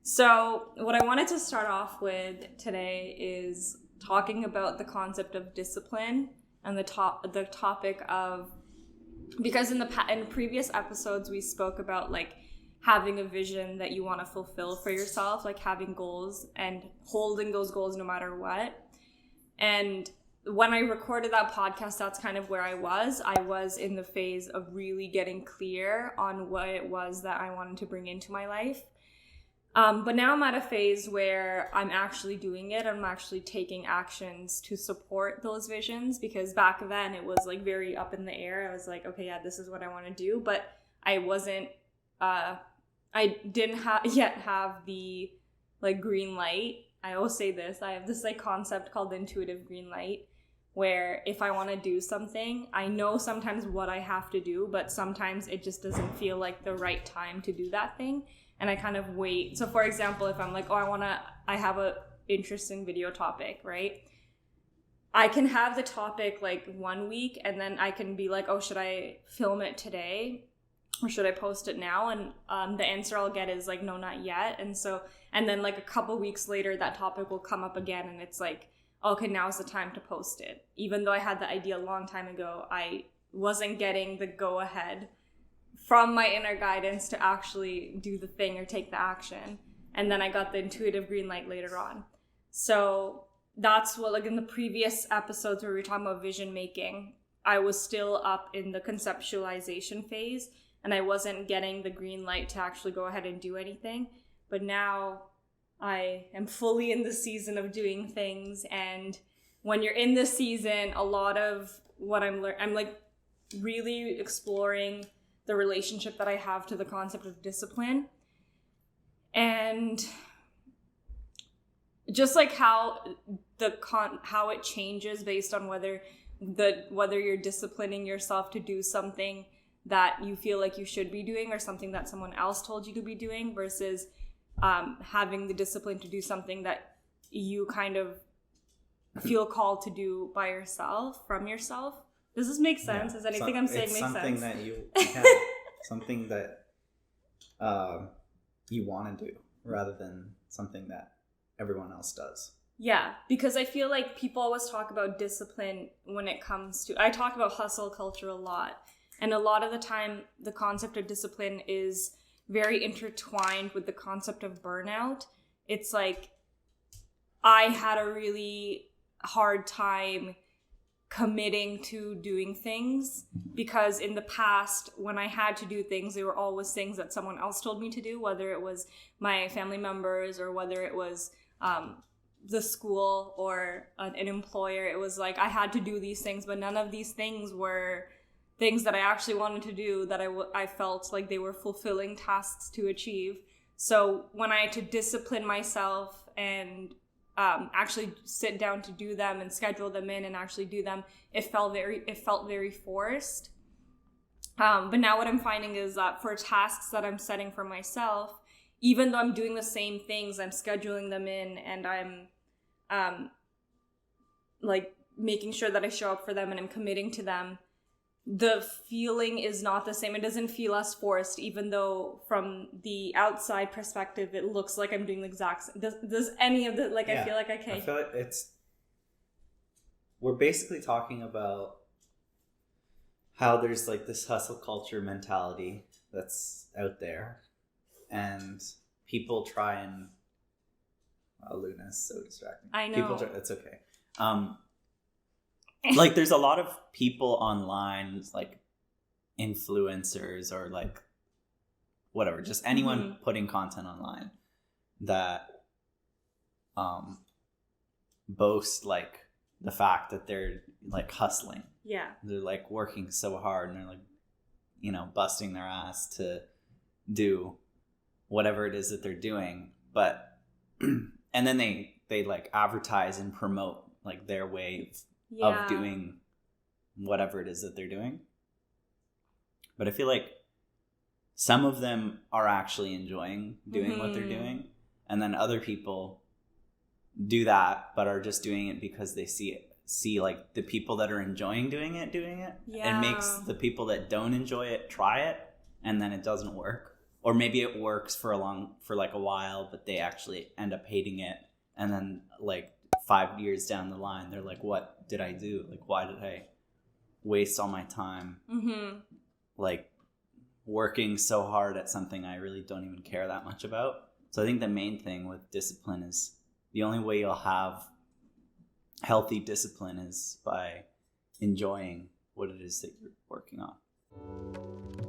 So what I wanted to start off with today is talking about the concept of discipline and the topic of, because in previous episodes we spoke about like having a vision that you want to fulfill for yourself, like having goals and holding those goals no matter what. And when I recorded that podcast, that's kind of where I was. I was in the phase of really getting clear on what it was that I wanted to bring into my life. But now I'm at a phase where I'm actually doing it. I'm actually taking actions to support those visions, because back then it was like very up in the air. I was like, okay, yeah, this is what I want to do. But I wasn't, I didn't yet have the like green light. I always say this, I have this like concept called the intuitive green light, where if I want to do something, I know sometimes what I have to do, but sometimes it just doesn't feel like the right time to do that thing. And I kind of wait. So for example, if I'm like, I have a interesting video topic, right? I can have the topic like 1 week, and then I can be like, oh, should I film it today? Or should I post it now? And the answer I'll get is like, no, not yet. And then like a couple weeks later, that topic will come up again, and it's like, okay, now's the time to post it. Even though I had the idea a long time ago, I wasn't getting the go ahead from my inner guidance to actually do the thing or take the action. And then I got the intuitive green light later on. So that's what, like in the previous episodes where we were talking about vision making, I was still up in the conceptualization phase, and I wasn't getting the green light to actually go ahead and do anything. But now I am fully in the season of doing things. And when you're in this season, a lot of what I'm like really exploring the relationship that I have to the concept of discipline, and just like how it changes based on whether you're disciplining yourself to do something that you feel like you should be doing or something that someone else told you to be doing, versus having the discipline to do something that you kind of feel called to do by yourself, from yourself. Does this make sense? Does anything I'm saying make sense? Something that something that you want to do rather than something that everyone else does. Yeah, because I feel like people always talk about discipline when it comes to, I talk about hustle culture a lot. And a lot of the time, the concept of discipline is very intertwined with the concept of burnout. It's like, I had a really hard time committing to doing things, because in the past when I had to do things, they were always things that someone else told me to do, whether it was my family members or whether it was the school or an employer. It was like I had to do these things, but none of these things were things that I actually wanted to do, that I felt like they were fulfilling tasks to achieve. So when I had to discipline myself and actually sit down to do them and schedule them in and actually do them, it felt very forced. But now what I'm finding is that for tasks that I'm setting for myself, even though I'm doing the same things, I'm scheduling them in, and I'm like making sure that I show up for them and I'm committing to them, the feeling is not the same. It doesn't feel as forced, even though from the outside perspective, it looks like I'm doing the exact same. Does any of the, like, yeah, I feel like I feel like we're basically talking about how there's like this hustle culture mentality that's out there, and people try and, Luna's so distracting. I know. It's okay. Like there's a lot of people online, like influencers or like whatever, just anyone putting content online that boast like the fact that they're like hustling. Yeah. They're like working so hard, and they're like, you know, busting their ass to do whatever it is that they're doing. But and then they like advertise and promote like their way of doing whatever it is that they're doing. But I feel like some of them are actually enjoying doing what they're doing, and then other people do that but are just doing it because they see like the people that are enjoying doing it, and makes the people that don't enjoy it try it, and then it doesn't work. or maybe it works for like a while, but they actually end up hating it, and then like 5 years down the line they're like, what did I do? Like, why did I waste all my time like working so hard at something I really don't even care that much about? So I think the main thing with discipline is the only way you'll have healthy discipline is by enjoying what it is that you're working on.